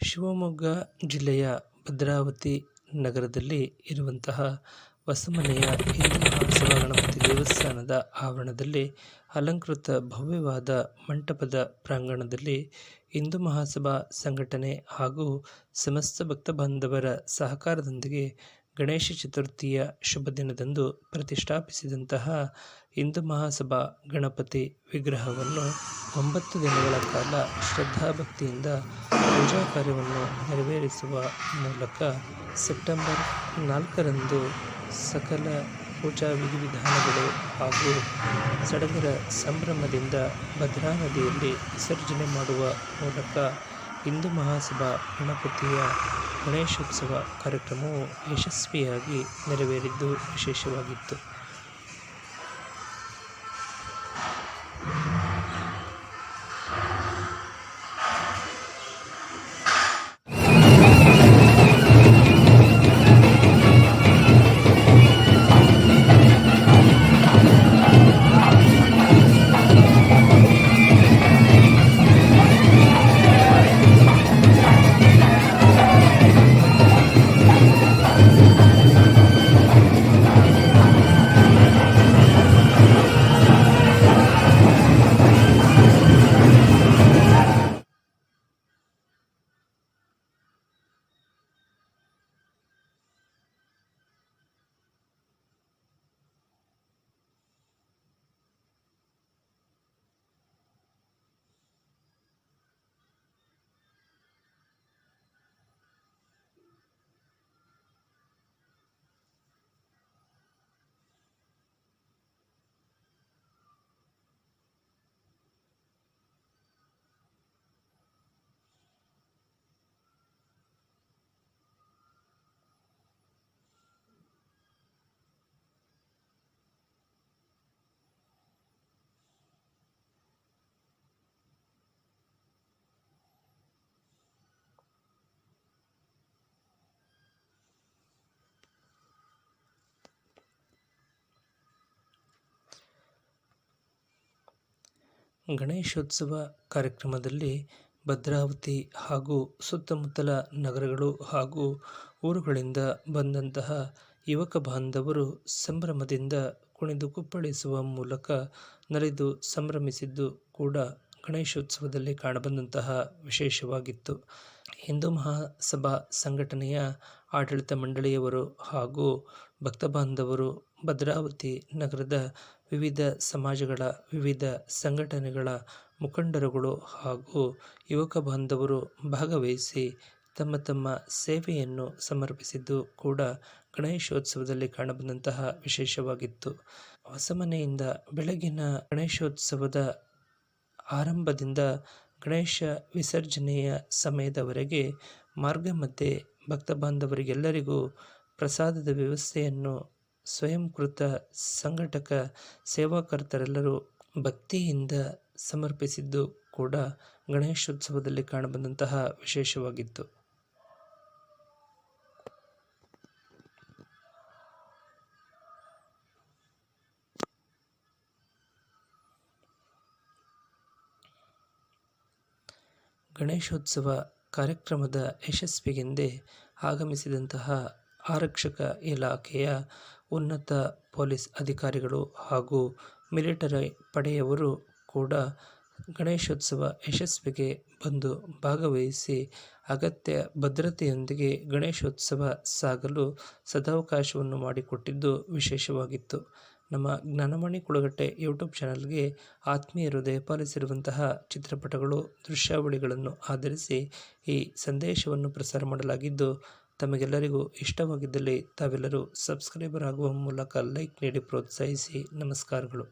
ಶಿವಮೊಗ್ಗ ಜಿಲ್ಲೆಯ ಭದ್ರಾವತಿ ನಗರದಲ್ಲಿ ಇರುವಂತಹ ಹೊಸಮನೆಯ ಹಿಂದೂ ಮಹಾಸಭಾ ಗಣಪತಿ ದೇವಸ್ಥಾನದ ಆವರಣದಲ್ಲಿ ಅಲಂಕೃತ ಭವ್ಯವಾದ ಮಂಟಪದ ಪ್ರಾಂಗಣದಲ್ಲಿ ಹಿಂದೂ ಮಹಾಸಭಾ ಸಂಘಟನೆ ಹಾಗೂ ಸಮಸ್ತ ಭಕ್ತ ಬಾಂಧವರ ಸಹಕಾರದೊಂದಿಗೆ ಗಣೇಶ ಚತುರ್ಥಿಯ ಶುಭ ದಿನದಂದು ಪ್ರತಿಷ್ಠಾಪಿಸಿದಂತಹ ಹಿಂದೂ ಮಹಾಸಭಾ ಗಣಪತಿ ವಿಗ್ರಹವನ್ನು 9 ದಿನಗಳ ಕಾಲ ಶ್ರದ್ಧಾಭಕ್ತಿಯಿಂದ ಪೂಜಾ ಕಾರ್ಯವನ್ನು ನೆರವೇರಿಸುವ ಮೂಲಕ ಸೆಪ್ಟೆಂಬರ್ 4ರಂದು ಸಕಲ ಪೂಜಾ ವಿಧಿವಿಧಾನಗಳು ಹಾಗೂ ಸಡಗರ ಸಂಭ್ರಮದಿಂದ ಭದ್ರಾ ನದಿಯಲ್ಲಿ ವಿಸರ್ಜನೆ ಮಾಡುವ ಮೂಲಕ ಹಿಂದೂ ಮಹಾಸಭಾ ಗಣಪತಿಯ ಗಣೇಶೋತ್ಸವ ಕಾರ್ಯಕ್ರಮವು ಯಶಸ್ವಿಯಾಗಿ ನೆರವೇರಿದ್ದು ವಿಶೇಷವಾಗಿತ್ತು. ಗಣೇಶೋತ್ಸವ ಕಾರ್ಯಕ್ರಮದಲ್ಲಿ ಭದ್ರಾವತಿ ಹಾಗೂ ಸುತ್ತಮುತ್ತಲ ನಗರಗಳು ಹಾಗೂ ಊರುಗಳಿಂದ ಬಂದಂತಹ ಯುವಕ ಬಾಂಧವರು ಸಂಭ್ರಮದಿಂದ ಕುಣಿದು ಕುಪ್ಪಳಿಸುವ ಮೂಲಕ ನಲಿದು ಸಂಭ್ರಮಿಸಿದ್ದು ಕೂಡ ಗಣೇಶೋತ್ಸವದಲ್ಲಿ ಕಾಣಬಂದಂತಹ ವಿಶೇಷವಾಗಿತ್ತು. ಹಿಂದೂ ಮಹಾಸಭಾ ಸಂಘಟನೆಯ ಆಡಳಿತ ಮಂಡಳಿಯವರು ಹಾಗೂ ಭಕ್ತ ಬಾಂಧವರು ಭದ್ರಾವತಿ ನಗರದ ವಿವಿಧ ಸಮಾಜಗಳ ವಿವಿಧ ಸಂಘಟನೆಗಳ ಮುಖಂಡರುಗಳು ಹಾಗೂ ಯುವಕ ಬಾಂಧವರು ಭಾಗವಹಿಸಿ ತಮ್ಮ ತಮ್ಮ ಸೇವೆಯನ್ನು ಸಮರ್ಪಿಸಿದ್ದು ಕೂಡ ಗಣೇಶೋತ್ಸವದಲ್ಲಿ ಕಾಣಬಂದಂತಹ ವಿಶೇಷವಾಗಿತ್ತು. ಹೊಸಮನೆಯಿಂದ ಬೆಳಗಿನ ಗಣೇಶೋತ್ಸವದ ಆರಂಭದಿಂದ ಗಣೇಶ ವಿಸರ್ಜನೆಯ ಸಮಯದವರೆಗೆ ಮಾರ್ಗ ಮಧ್ಯೆ ಭಕ್ತ ಬಾಂಧವರಿಗೆಲ್ಲರಿಗೂ ಪ್ರಸಾದದ ವ್ಯವಸ್ಥೆಯನ್ನು ಸ್ವಯಂಕೃತ ಸಂಘಟಕ ಸೇವಾಕರ್ತರೆಲ್ಲರೂ ಭಕ್ತಿಯಿಂದ ಸಮರ್ಪಿಸಿದ್ದು ಕೂಡ ಗಣೇಶೋತ್ಸವದಲ್ಲಿ ಕಾಣಬಂದಂತಹ ವಿಶೇಷವಾಗಿತ್ತು. ಗಣೇಶೋತ್ಸವ ಕಾರ್ಯಕ್ರಮದ ಯಶಸ್ವಿಗೆಂದೇ ಆಗಮಿಸಿದಂತಹ ಆರಕ್ಷಕ ಇಲಾಖೆಯ ಉನ್ನತ ಪೊಲೀಸ್ ಅಧಿಕಾರಿಗಳು ಹಾಗೂ ಮಿಲಿಟರಿ ಪಡೆಯವರು ಕೂಡ ಗಣೇಶೋತ್ಸವ ಯಶಸ್ವಿಗೆ ಬಂದು ಭಾಗವಹಿಸಿ ಅಗತ್ಯ ಭದ್ರತೆಯೊಂದಿಗೆ ಗಣೇಶೋತ್ಸವ ಸಾಗಲು ಸದಾವಕಾಶವನ್ನು ಮಾಡಿಕೊಟ್ಟಿದ್ದು ವಿಶೇಷವಾಗಿತ್ತು. ನಮ್ಮ ಜ್ಞಾನಮಣಿ ಕುಳಗಟ್ಟೆ ಯೂಟ್ಯೂಬ್ ಚಾನಲ್ಗೆ ಆತ್ಮೀಯರು ದಯಪಾಲಿಸಿರುವಂತಹ ಚಿತ್ರಪಟಗಳು, ದೃಶ್ಯಾವಳಿಗಳನ್ನು ಆಧರಿಸಿ ಈ ಸಂದೇಶವನ್ನು ಪ್ರಸಾರ ಮಾಡಲಾಗಿದ್ದು, ತಮಗೆಲ್ಲರಿಗೂ ಇಷ್ಟವಾಗಿದ್ದಲ್ಲಿ ತಾವೆಲ್ಲರೂ ಸಬ್ಸ್ಕ್ರೈಬರ್ ಆಗುವ ಮೂಲಕ ಲೈಕ್ ನೀಡಿ ಪ್ರೋತ್ಸಾಹಿಸಿ. ನಮಸ್ಕಾರಗಳು.